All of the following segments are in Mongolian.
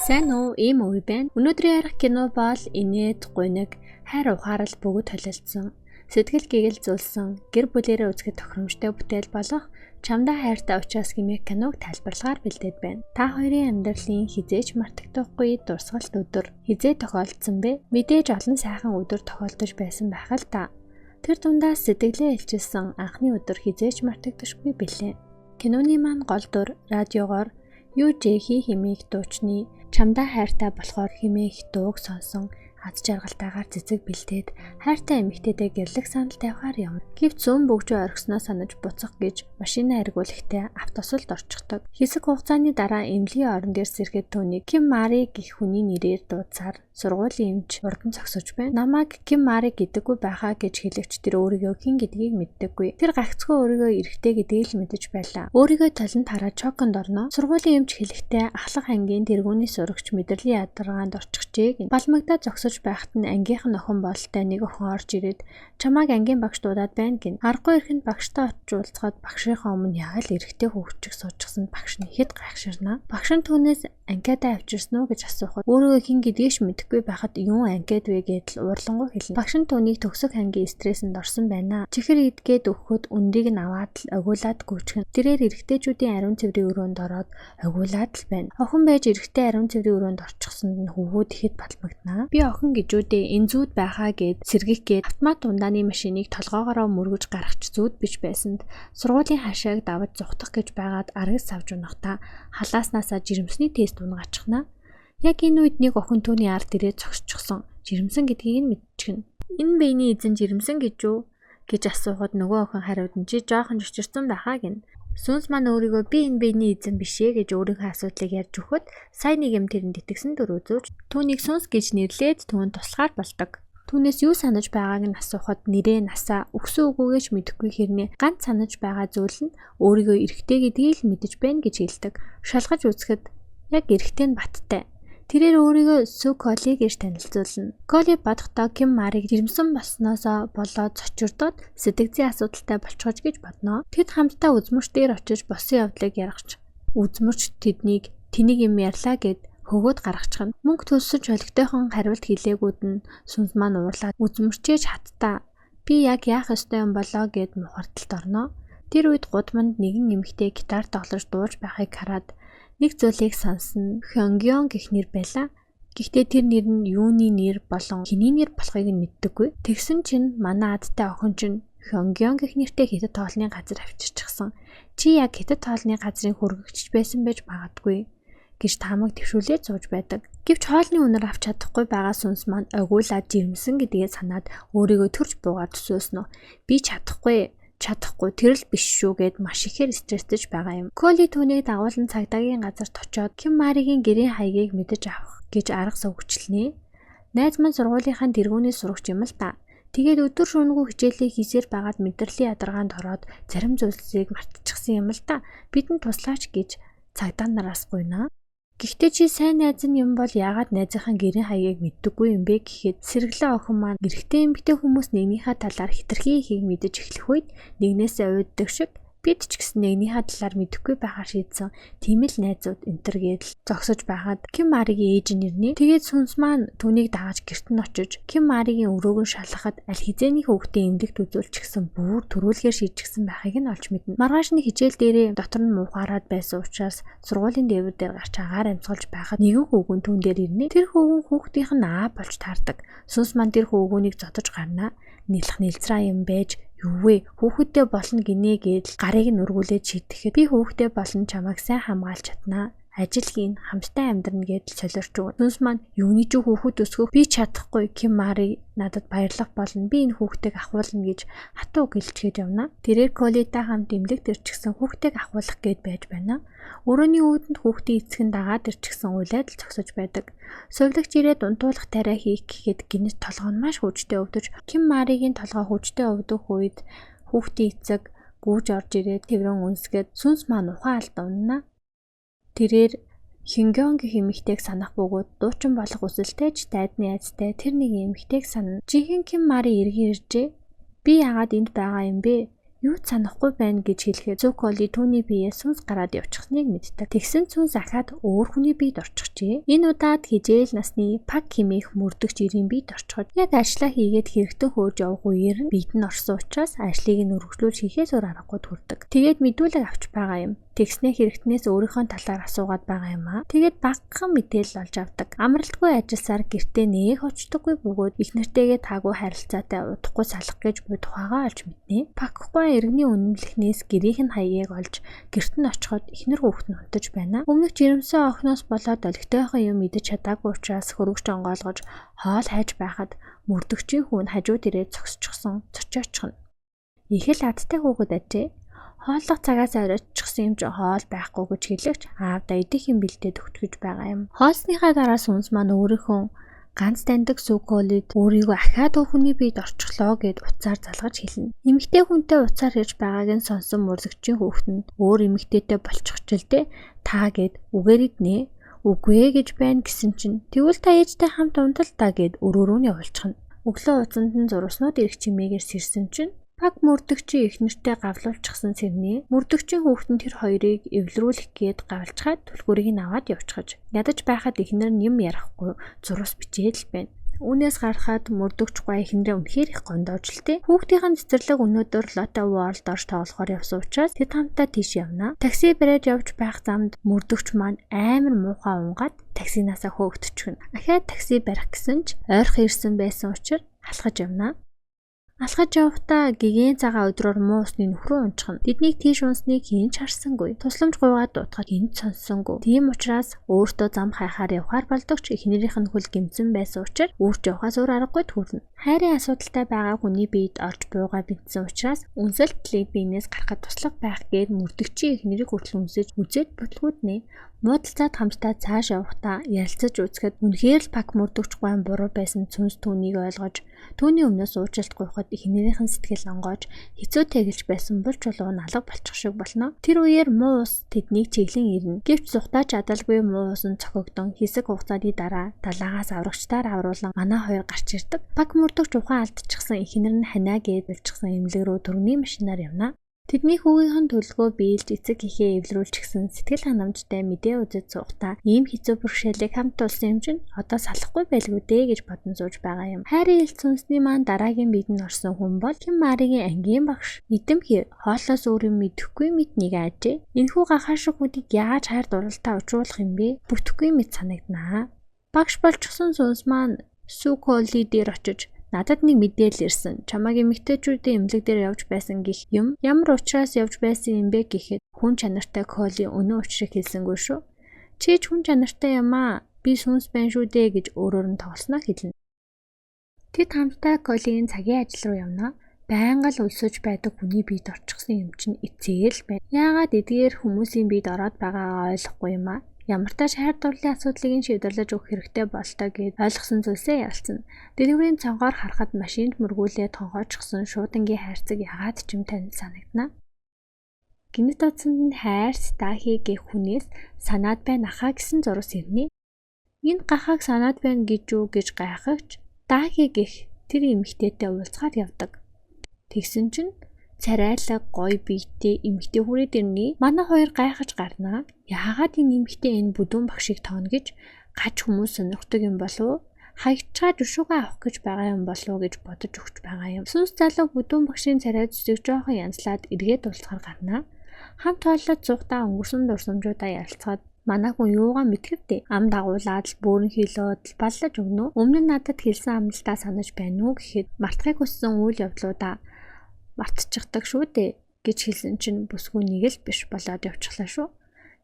Сайн уу? Ийм үе байна. Өнөөдрийн ярих кино бол инээд, гуниг, хайр ухаарал бүгд холилдсон. Сэтгэл гэгэлзүүлсэн, гэр бүлээрээ үзэхэд тохиромжтой бүтээл болох Чамдаа хайртай учраас гэмээх киног тайлбарлагаар бэлдээд байна. Та хоёрын амьдралын хизээч мартагдахгүй дурсгалт өдөр хизээ тохиолдсон бэ? Мэдээж олон сайхан өдөр тохиолдож байсан байх л та. Тэр дундаа сэтгэлээ илчилсэн анхны өдөр хизээч мартагдахгүй билээ. Киноны маань гол дүр радиогоор UJ хэмээх дуучны Чамдаа хайртай болохоор хэмээх дууг сонсон аз жаргалтайгаар цэцэг бэлдээд хайртай эмэгтэйдээ гэрлэх санал тавихаар явна. Гэвч зүүн бөгжөө орхисноос санаж буцах гэж машинаа эргүүлэхдээ автосолд орчихдог. Хэсэг хугацааны дараа эмнэлгийн орон дээр сэрхэд түүнийг Ким Мари гэх хүний нэрээр дуудсаар сургуулийн эмч урдан зогсож байна. Намайг Ким Мари гэдэггүй байхаа гэж хэлэгч тэр өөрийгөө хэн гэдгийг мэддэггүй. Тэр гагцхүү өөрийгөө эрэгтэй гэдгийг л мэдэж байлаа. Өөрийгөө толонд хараад шоконд орно. Сургуулийн эмч хэлэхдээ ахлах ангийн тэргүүний сурагч мэдрэлийн ядаргаанд орчихжээ. Балмагдаа зогсож байхад нь ангийнхан охин бололтой нэг охин орж ирээд чамайг ангийн багш дуудаад байна гин. Аргагүй ихэнд багштай очиж уулзгаад багшийнхаа өмнө яг л эрэгтэй хөвгчөг суужчихсан багш нь хэд гайхширнаа. Багш нь түүнээс анкиадаа авчирсан уу гэж асуухад өөрийгөө хэн гэдгийг ч мэдэхгүй байхад юу анкиад вэ гэдэл уурлангуй хэлнэ. Багш нь түүнийг төгсөх ангийн стрессэнд орсон байна. Чихэр идгээд өгөхөд үндийг нь аваад л огиулаад гүйчихнэ. Тэрээр эрэгтэйчүүдийн ариун цэврийн өрөөнд ороод огиулаад л байна. Охин байж эрэгтэй ариун цэврийн өрөөнд орчихсонд нь хөвгүүд ихэд балмагнаа. Би охин гэжүүдээ энэ зүүд байхаа гэд сэргийх гээд автомат ундааны машиныг толгоогоороо мөргөж гаргаж зүүд бич байсанд сургуулийн хашааг давж зүхтах гэж байгаад аргас савж унахта халааснасаа жирэмсний тест унгаачихна. Яг энэ үед нэг охин түүний ард ирээд зогсчихсон. Жирэмсэн гэдгийг нь мэдчихнэ. Энэ биений эзэн жирэмсэн гэж үү гэж асуухад нөгөө охин хариуд нь чи жоохон жичирсэн байхаа гин. Сүнс маань өөрийгөө би энэ биений эзэн бишээ гэж өөрийнхөө асуудлыг ярьж өгөхөд сайн нэг юм тэрэнд итгэсэн дүр үзүүлж түүнийг сүнс гэж нэрлээд түүнд туслахаар болдог. Түүнээс юу санаж байгааг нь асуухад нэрээ насаа өгсөн үгүйгээч мэдэхгүй хэрнээ ганц санаж байгаа зүйл нь өөрийгөө эрэгтэй гэдгийг л мэдэж байна гэж хэлдэг. Шалгаж үзэхэд яг эрэгтэй нь баттай. Тэрээр өөрийгөө Су Коли гэж танилцуулна. Коли бодохдоо Ким Мариг жирэмсэн болсноосоо болоод цочирдоод сэтгцийн асуудалтай болчихож гэж бодноо. Тэд хамтдаа үзмөрч дээр очиж босон явдлыг яргach. Үзмөрч тэднийг тэнийг юм ярьлаа гэд хөгөөд гаргачихна. Мөнгө төлсөж олигтойхон хариулт хэлээгүүд нь сүнс маань уурлаад үзмөрчээж хатта. Би яг яах ёстой юм болоо гэд мухардалд орноо. Тэр үед гудамд нэгэн эмэгтэй гитар тоглож дууж байхыг хараад нэг зүйлийг сонсно. Хёнгён гэх нэр байлаа. Гэхдээ тэр нэр нь юуны нэр болон хэний нэр болохыг нь мэддэггүй. Тэгсэн чинь манай адтай охин чинь Хёнгён гэх нэртэй хятад тоолны газар авчирчихсан. Чи яг хятад тоолны газрын хөргөгч байсан байж магадгүй гэж таамаг төвшүүлээд сууж байдаг. Гэвч хоолны үнээр авч чадахгүй байгаа сүнс маань огиулаад жирэмсэн гэдгээ санаад өөрийгөө төрж буугаар төсөөснө. Би чадахгүй тэр л биш шүү гэд маш ихээр стресстэйж байгаа юм. Коли түүнийг дагуулan цагдаагийн газарт очиод Ким Маригийн гэрийн хаягийг мэдэж авах гэж арга сувгчлээ. Найз маань сургуулийнхаа тэргүүний сурагч юм л та. Тэгээд өдөр шөнөгүй хичээлээ хийсээр байгаад мэдрэлийн ядаргаанд ороод зарим зүйлсийг мартчихсан юм л та. Бидэнд туслаач гэж цагдаа нараас гуйнаа. Гэхдээ чи сайн найз нь юм бол яагаад найзынхаа гэрийн хаягийг мэддэггүй юм бэ гэхэд сэргэлэн охин маань эрэгтэй эмэгтэй хүмүүс нэгнийхээ талаар хитрхи ихийг мэдэж эхлэх үед нэгнээсээ уйддаг шиг бид ч гэсэн нэгнийхээ талаар мэдэхгүй байхаар шийдсэн тийм л найзууд энтер гэдэл зогсож байхад Ким Маригийн ээж нэрний тэгээд сүнс маань түүнийг дагаж гэрт нь очиж Ким Маригийн өрөөг нь шалгахад аль хизээний хүүхдээ эмнэлэгт үзүүлчихсэн бүр төрүүлгээр шийдчихсэн байхыг нь олж мэднэ. Маргааш нь хичээл дээрээ дотор нь муухаараад байсан учраас сургуулийн дээвэр дээр гарч агаар амьсгалж байхад нэгэн хүүгэн түүн дээр ирнэ. Тэр хүүгэн хүүхдийнх нь аа болж таардаг. Сүнс маань тэр хүүгүүнийг зодож гарнаа. Нэлцраа юм байж юу вэ? Хүүхэдтэй болно гинэ гэдэл гарыг нь өргүүлээд шийдэхэд би хүүхэдтэй болно чамайг сайн хамгаалж чаднаа. Ажил хийн, хамттай амьдрна гэдэл солиорч өгнө. Сүнс маань юуны ч хүүхэд өсгөх би чадахгүй Ким Мари надад баярлах болно. Би энэ хүүхдийг ахуулна гэж хатуу гэлчгээд явна. Тэрээр Колитай хамт эмнэлэгт ирчихсэн хүүхдийг ахуулах гээд байж байна. Өрөөний үүдэнд хүүхдийн эцэг нь дагаад ирчихсэн уйлаад л зогсож байдаг. Сувлагч ирээд унтуулах тариа хийх гэхэд гинэт толгой нь маш хүчтэй өвдөж Ким Маригийн толгой хүчтэй өвдөх үед хүүхдийн эцэг гүүж орж ирээд тэрэн үнсгээд сүнс маань ухаан алдана. Тэрээр Хёнгён гэх эмэгтэйг санах бөгөөд дуучин болох үсэлтэйч дайдны айцтай тэр нэг эмэгтэйг санана. Жинхэнэ Ким Мари эргэн иржээ. Би яагаад энд байгаа юм бэ? Юу ч санахгүй байна гэж хэлэхэд Цуколи түүний биеэ сүнс гараад явчихсныг мэддэг. Тэгсэн сүнс ахаад өөр хүний биед орчихжээ. Энэ удаад хижээл насны Пак хэмээх мөрдөгч ирийн биед орчход яг ажлаа хийгээд хэрэгтэн хөөж явах үеэр нь биед нь орсон учраас ажлыг нь өргөжлүүлж хийхээс өөр аргагүй төрдөг. Тэгээд мэдүүлэг авч байгаа юм. Тэгснээ хэрэгтнээс өөрийнхөө талаар асуугаад байгаа юм аа. Тэгээд багахан мэдээлэл олж авдаг. Амралтгүй ажилласаар гэртээ нээх очдоггүй бөгөөд их нэртэйгээ таагүй харилцаатай удахгүй салах гэж буй тухайгаа олж мэднэ. Пакгүй иргэний үнэмлэхнээс гэрийнх нь хаягийг олж гэрт нь очиход ихнэр хүүхэд нь унтаж байна. Өмнөх жирэмсэн охиноос болоод олигтойхон юм мэдэж чадаагүй учраас хөргөж онгоолгож хоол хайж байхад мөрдөгчийн хүн хажууд ирээд зогсчихсон цочоочихно. Их л адтай хүүхэд ажээ. Хооллох цагаас оройчихсан юм чи хоол байхгүй гэж хэлэгч аавда идэх юм бэлдээд өгч байгаа юм. Хоолсныхаа дараа сүнс маань өөрийнхөө ганц таньдаг Цуколид өөрийгөө ахаад хүний биед орчихлоо гэд уцаар залгаж хэлнэ. Эмэгтэй хүнтэй уцаар хийж байгааг нь сонсон мөрлөгчийн хүүхэд нь өөр эмэгтэйтэй болчих ч л дээ таа гэд үгээр иднэ. Үгүй ээ гэж байна гэсэн чинь тэгвэл та ээжтэй хамт унтал та гэд өрөөрөө нь явуулчихна. Өглөө уцанд нь зурваснууд ирэх чимээгээр сэрсэн чинь Пак мөрдөгчийн их нэртэй гавлуулчихсан сэрнээ мөрдөгчийн хүүхдэн тэр хоёрыг эвлэрүүлэх гээд гавлцгаад түлхүүрийг нь аваад явчихаж ядаж байхад ихнэр нь юм ярихгүй зурвас бичээд л байна. Үүнээс гарахад мөрдөгч гуай ихнэрээ үнэхээр их гондоож л тээ. Хүүхдийн цэцэрлэг өнөөдөр Лото Ворлд орж тоглохоор явсан учраас тэд хамтдаа тийш явна. Такси бариад явж байх замд мөрдөгч маань амар муухай унгаад таксинаасаа хөөгдчихвэн. Ахаад такси барих гэсэн ч ойрхон ирсэн байсан учраас алхаж явна. Алхаж явахдаа гэгэн цагаан өдрөөр муу усны нөхрөө унчихна. Тэднийг тийш унсныг хийн ч харсангүй. Тусламж гуйгаад дуутахад энд сонссонгүй. Тийм учраас өөртөө зам хайхаар явхаар болдог ч эхнэрийнх нь хөл гэмсэн байсан учраас өөрч явхаас өөр аргагүй төрнө. Хайрын асуудалтай байгаа хүний биед орж буугаа битсэн учраас үнсэлтлийг биенээс гарахад туслах байх гээд мөрдөгчийн эхнэрийг хүртэл үнсэж үзээд бодлогооднэ. Муудалцаад хамтдаа цааш явахдаа ярилцаж үзэхэд үнэхээр л Пак мөрдөгч гуайн буруу байсан цүнс түүнийг ойлгож түүний өмнөөс уучлалт гуйхад эхнэрийнхэн сэтгэл онгойж хэцүү тэгэлж байсан бол чулуу нь алга болчих шиг болно. Тэр үеэр муу ус тэднийг чиглэн ирнэ. Гэвч зүхтаа чадалгүй муу ус нь цохигдсон хэсэг хугацааны дараа далаагаас аврагчдаар авруулан манай хоёр гарч ирдэг. Пак мөрдөгч ухаан алдчихсан эхнэр нь ханаа гээд болчихсон эмнэлэг рүү төрний машинаар явна. Тэдний хүүгийнхэн төлгөө биелж эцэг ихээ эвлэрүүлчихсэн сэтгэл ханамжтай мэдээ үзэж суухдаа ийм хэцүү бэрхшээлийг хамт тулсан юм чинь одоо салахгүй байлгүй дээ гэж бодон сууж байгаа юм. Хайрын ил сүнсний маань дараагийн бидэнд орсон хүн бол Ким Маригийн ангийн багш. Эдэмхий хоолоос өөр юм мэдэхгүй мэд нэг аажээ. Энэхүү гахаашиг хүнийг яаж хайр дурлалтаа учруулах юм бэ? Бүтэхгүй мэд санагданаа. Багш болчихсон сүнс маань Цуколи дээр очиж надад нэг мэдээлэл ирсэн. Чамайг эмэгтэйчүүдийн эмнэлэг дээр явж байсан гэх юм. Ямар учраас явж байсан юм бэ гэхэд хүн чанартай Коли өнөө учрыг хэлсэнгүй шүү. Чи ч хүн чанартай юм аа. Би сүнс байна шүү дээ гэж өөрөөр нь тоглосноо хэлнэ. Тэд хамтдаа Колигийн цагийн ажил руу явна. Байнга л өлсөж байдаг хүний биед орчихсон юм чинь эцээл байна. Яагаад эдгээр хүмүүсийн биед ороод байгаагаа ойлгохгүй юм аа. Ямар тач хайр дурлалын асуудлыг шийдвэрлэж өгөх хэрэгтэй болтой гэд ойлгосон зүйлсээ ялцсан. Дэлгүүрийн цонхоор харахад машинд мөргүүлээд тонхоочсон шуудангийн хайрцаг ягаад ч юм тань санагдана. Гинэт утсанд нь хайр Стахи гэх хүнээс санаад байна ахаа гэсэн зурус ирнэ. Энэ гахааг санаад байна гэж юу гэж гайхагч Стахи гэх тэр эмэгтэйтэй уулзахаар явдаг. Тэгсэн чинь царайлаг гой биетэй эмэгтэй хүрээд ирнэ. Манай хоёр гайхаж гарнаа. Яагаад энэ эмэгтэй энэ бүдүүн багшийг тоона гэж гаж хүмүүс сонирхдаг юм болов? Хаягчаад өшөөгөө авах гэж байгаа юм болов гэж бодож өгч байгаа юм. Сүнс залуу бүдүүн багшийн царай зүсийг жоохон янзлаад эргээд уулзахаар гарнаа. Хамт хооллоод цугтаа өнгөрсөн дурсамжуудаа ярилцахад манай хүн юугаа мэдхэвтэй ам дагуулаад л бөөрн хилээд баллаж өгнө. Өмнө нь надад хэлсэн амлалтаа санаж байна уу гэхэд мартахыг хүссэн үйл явдлуудаа мартчихдаг шүү дээ гэж хэлсэн чинь бүсгүй нэг л биш болоод явчихлаа шүү.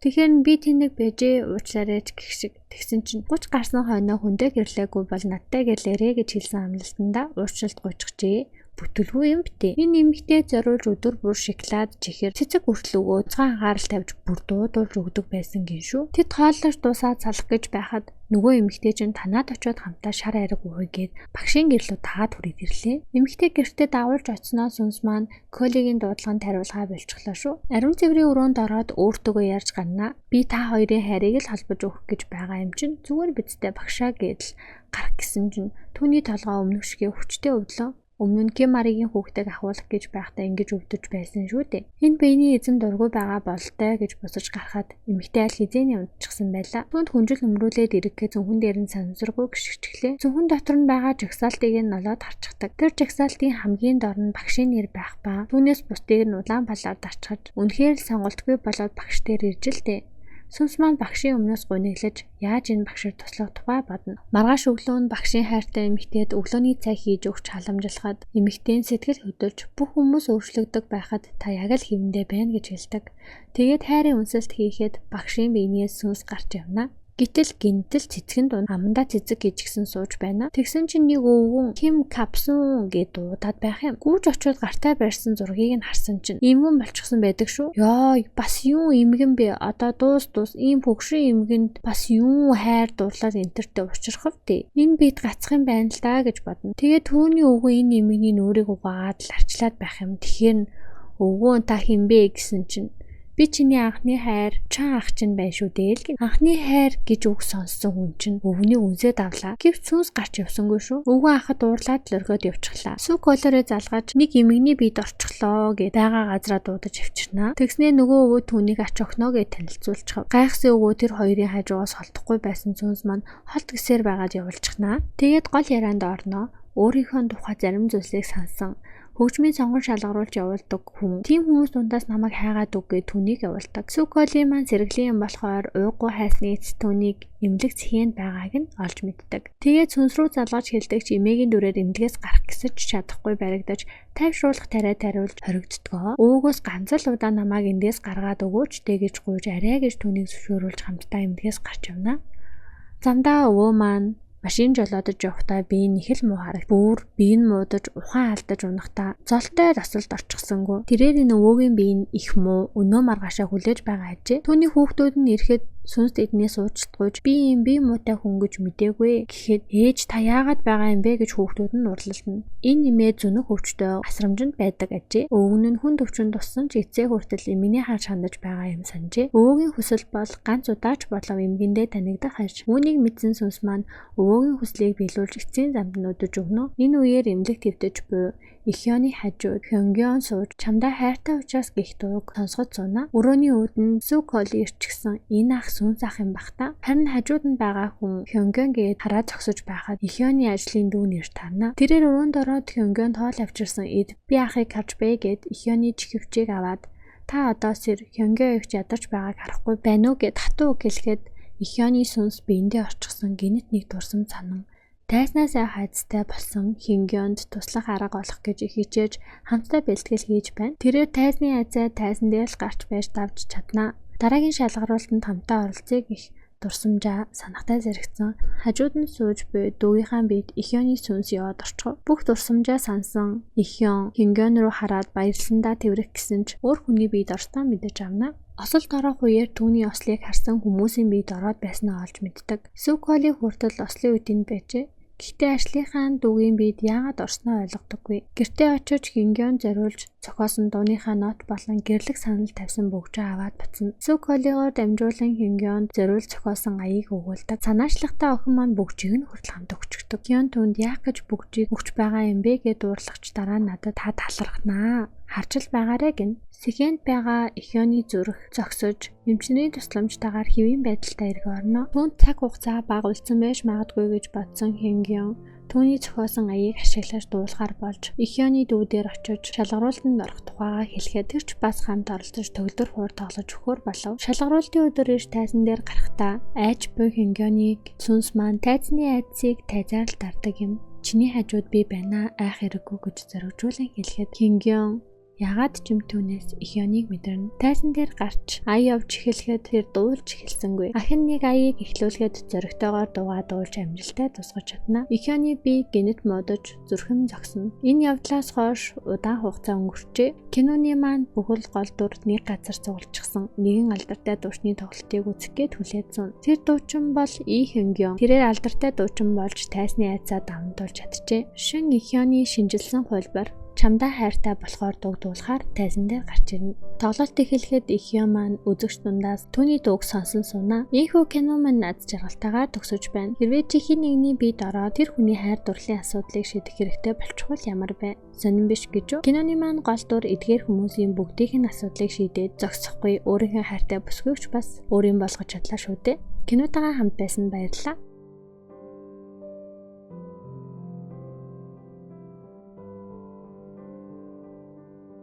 Тэгэхээр би тэнэг бэжээ уучлаарай гэх шиг тэгсэн чинь 30 гарсан хойноо хүндээ гэрлээгүй бол надтай гэрлээрэ гэж хэлсэн амлалтанда уучлалт гуйчихжээ. Бүтэлгүй юм битээ. Энэ эмэгтэй зориулж өдөр бүр шоколад чихэр цэцэг хүртэл өгөө цаан анхаарал тавьж бүр дуудуулж өгдөг байсан гин шүү. Тэд хооллож дуусаад салах гэж байхад нөгөө эмэгтэй чинь танаад очиод хамтаа шар ариг уугээд багшийн гэрлүү таад хүрээд ирлээ. Эмэгтэй гэртээ дагуулж очсноо сүнс маань Колигийн дуудлаганд хариулгаа болчихлоо шүү. Ариун цэврийн өрөөнд ороод өөртөөгөө ярьж гарнаа. Би та хоёрын хайрыг л холбож өгөх гэж байгаа юм чинь зүгээр бидтэй багшаа гэдэл гарах гэсэн чинь түүний толгой өмнөх шигээ хүчтэй өвдлөө. Өмнө нь Ким Маригийн хүүхдийг ахуулах гэж байхдаа ингэж өвдөж байсан шүү дээ. Энэ биений эзэн дургүй байгаа болтой гэж босож гарахад эмэгтэй аль хизээний унтчихсан байлаа. Түүнд хүнжил өмрүүлээд ирэхгээ зөвхөн дээр нь санамсаргүй гიშгчглээ. Зөвхөн дотор нь байгаа жагсаалтыг нь нолоод харчихдаг. Тэр жагсаалтын хамгийн дор нь багшийн нэр байх ба түүнээс бусдыг нь улаан балаар дарчхаж үнэхээр л сонголтгүй болоод багш дээр ирж л дээ. Сүнс маань багшийн өмнөөс гуниглаж яаж энэ багшийг туслах тухай бодно. Маргааш өглөө нь багшийн хайртай эмэгтэйд өглөөний цай хийж өгч халамжлахад эмэгтэй нь сэтгэл хөдлөж бүх хүмүүс өөрчлөгдөг байхад та яг л хэвэндээ байна гэж хэлдэг. Тэгээд хайрын үнсэлт хийхэд багшийн биенээс сүнс гарч явна. Гэтэл гинтэл цэцгэн дунд амандаа цэцэг гэж гисэн сууж байна. Тэгсэн чинь нэг өвгөн Ким Капсун гэд дуудаад байх юм. Гүүж очиод гартаа барьсан зургийг нь харсан чинь эмгэн болчихсон байдаг шүү. Ёо, бас юу эмгэн бэ? Одоо дуус ийм хөгшин эмгэнд бас юу хайр дурлал энтертэй учрах вэ? Энэ бид гацх юм байна л да гэж бодно. Тэгээд түүний өвгөн энэ эмгэний нөөрийг угаагаад л арчлаад байх юм. Тэгэхээр өвгөн та хинбэ гэсэн чинь би чиний анхны хайр, чан ах чинь байна шүү дээ л гин. Анхны хайр гэж үг сонссон хүн чинь өвгөний үнсээ давлаа. Гэвч сүнс гарч явсангүй шүү. Өвгөн ахад уурлаад л өргөд явчихлаа. Сүг колороо залгаж нэг эмэгний биед орчихлоо гэд байгаа газраа дуудаж авчирнаа. Тэгснээ нөгөө өвөө түүнийг ач охноо гэд танилцуулчихав. Гайхсан өвөө тэр хоёрын хажуугаас холдохгүй байсан сүнс маань холт гисээр байгаад явуулчихнаа. Тэгээд гол ярианд орноо. Өөрийнхөө тухай зарим зүйлсийг сансан. Хөгжмийн сонгон шалгаруулж явуулдаг хүн. Тим хүмүүс дундаас намайг хайгаад үгүй түүнийг явуулдаг. Сүколи маань сэргэлийн юм болохоор уйггүй хайсны эц түүнийг эмнэлэг цэхэнд байгааг нь олж мэддэг. Тэгээд сүнс рүү залгаж хэлдэг ч эмээгийн дүрээр эмнэлгээс гарах гэсэж чадахгүй баригдаж тайвшруулах тариа тариулж хоригддгоо. Өвгөөс ганц л удаа намайг эндээс гаргаад өгөөч дээ гэж гуйж арай гэж түүнийг зөвшөөрүүлж хамтдаа эмнэлгээс гарч явна. Замдаа өвөө маань машин жолоодож явахдаа бие нь их л муу харагд. Бүр бие нь муудаж ухаан алдаж унахдаа золтой дасалд орчихсонгүй. Тэрээр энэ өвөөгийн бие нь их муу өнөө маргаашаа хүлээж байгаа ажээ. Түүний хүүхдүүд нь ирэхэд сүнс эднээс уучлалтгүйж би юм бие муутай хүн гэж мэдээгүй гэхэд ээж та яагаад байгаа юм бэ гэж хүүхдүүд нь урлална. Энэ нэмээ зүнх өвчтөй асрамжинд байдаг ажээ. Өвгөн нь хүн төвчөнд туссан ч эцэг хүртэл эмгний хар шандаж байгаа юм санджээ. Өвөөгийн хүсэл бол ганц удаач болов эмгэндээ танигдах хаж. Үүнийг мэдсэн сүнс маань өвөөгийн хүслийг биелүүлж эцсийн замд нөдөж өгнө. Энэ үеэр эмнэлэг твдэж буй Ихёны хажууд Хёнгён сууж чамдаа хайртай учраас гих дууг сонсгож сууна. Өрөөний үүдэн Сүколи ирчихсэн энэ ах сүнс ах юм бах та. Харин хажууд нь байгаа хүн Хёнгён гээд хараа зогсож байхад Ихёны ажлын дүү нэр тарна. Тэрээр өрөөнд ороод Хёнгён тоол авчирсан эд би ахыг харж бай гээд Ихёны чихвчийг аваад та одоо сэр Хёнгён их ядарч байгааг харахгүй байна уу гэд хатуу гэлэхэд Ихёны сүнс биендээ орчихсон гинэт нэг дурсам санан тайснасаа хайцтай болсон Хёнгёнд туслах арга олох гэж хичээж хамтдаа бэлтгэл хийж байна. Тэрээр тайсны айцаа тайсан дээр л гарч байж давж чадна. Дараагийн шалгаруулалтанд хамтаа оролцъё гэх дурсамжаа санахтай зэрэгцэн хажууд нь сууж буй дүүгийнхаа биед Ихёны сүнс яваад орчихв. Бүх дурсамжаа сансан Ихён Хёнгён руу хараад баярлсандаа тэврэх гэсэн ч өөр хүний биед орсноо мэдэж авна. Осолд орох үеэр түүний ослыг харсан хүмүүсийн биед ороод байснаа олж мэддэг. Сүколи хүртэл ослын үдэнд байжээ. Гэхдээ ажлынхаа дүүгийн биед яагаад орсноо ойлгодоггүй. Гэртээ очиж Хёнгён зориулж зохиосон дууныхаа нот болон гэрлэх санал тавьсан бөгжөө аваад бацна. Сүколигоор дамжуулан Хёнгёнд зориулж зохиосон аяыг өгүүлдэг. Санаачлагтай охин маань бөгжийг нь хүртэл хамт өгчдөг. Хён түнд яах гэж бөгжийг өгч байгаа юм бэ гэд уурлагч дараа надад та талархнаа. Харж л байгаарэ гин. Сэхэнд байгаа Ихёны зүрх зогсож, эмчнэрийн тусламжтайгаар хэвийн байдалтай эргэ орно. Түүнд цаг хугацаа бага үлдсэн байж магадгүй гэж бодсон Хёнгён түүний зохиосон аяыг ашиглаж дуулахар болж Ихёны дүү дээр очиж шалгаруулалтанд орох тухайгаа хэлэхэд тэр ч бас хамт оролцож төгөлдөр хуур тоглож өгөхөр болов. Шалгаруулалтын өдөр ирж тайзан дээр гарахдаа айж буй Хёнгёныг сүнс маань тайзны айцыг тайзаар л дардаг юм. Чиний хажууд би байна айх хэрэггүй гэж зоригжуулан хэлэхэд Хёнгён ягаад ч юм түүнээс Ихёныг мэдэрнэ. Тайзан дээр гарч ая явж эхлэхэд тэр дуулж эхэлсэнгүй. Ахин нэг аяыг эхлүүлэхэд зоригтойгоор дуулж амжилттай тусгаж чадна. Ихёны би гинэт модож зүрхэн зогсно. Энэ явдлаас хойш удаан хугацаа өнгөрчээ. Киноны маань бүхэл гол дүр нэг газар цуглчихсан. Нэгэн алдартай дуучны тоглолтыг үзэх гээд хүлээсэн. Тэр дуучин бол И Хёнгён. Тэрээр алдартай дуучин болж тайсны айцаа давмтуулж чаджээ. Шин Ихёны шинжилсэн хуулбар чамдаа хайртай болохоор дугдуулахаар тайзан дээр гарч ирнэ. Тоглолт эхлэхэд Ихё маань үзэгч дундаас түүний дууг сонсон сунаа. Ийхүү кино маань над жаргалтайгаар төгсөж байна. Хэрвээ чи хэн нэгний биед ороод тэр хүний хайр дурлалын асуудлыг шийдэх хэрэгтэй болчихвол ямар бэ? Сонин биш гэж үү? Киноны маань гол дур эдгээр хүмүүсийн бүгдийнх нь асуудлыг шийдээд зогсохгүй өөрийнхөө хайртай бүсгүйч бас өөрийн болгож чадлаа шүү дээ. Кинотойгоо хамт байсан баярлалаа.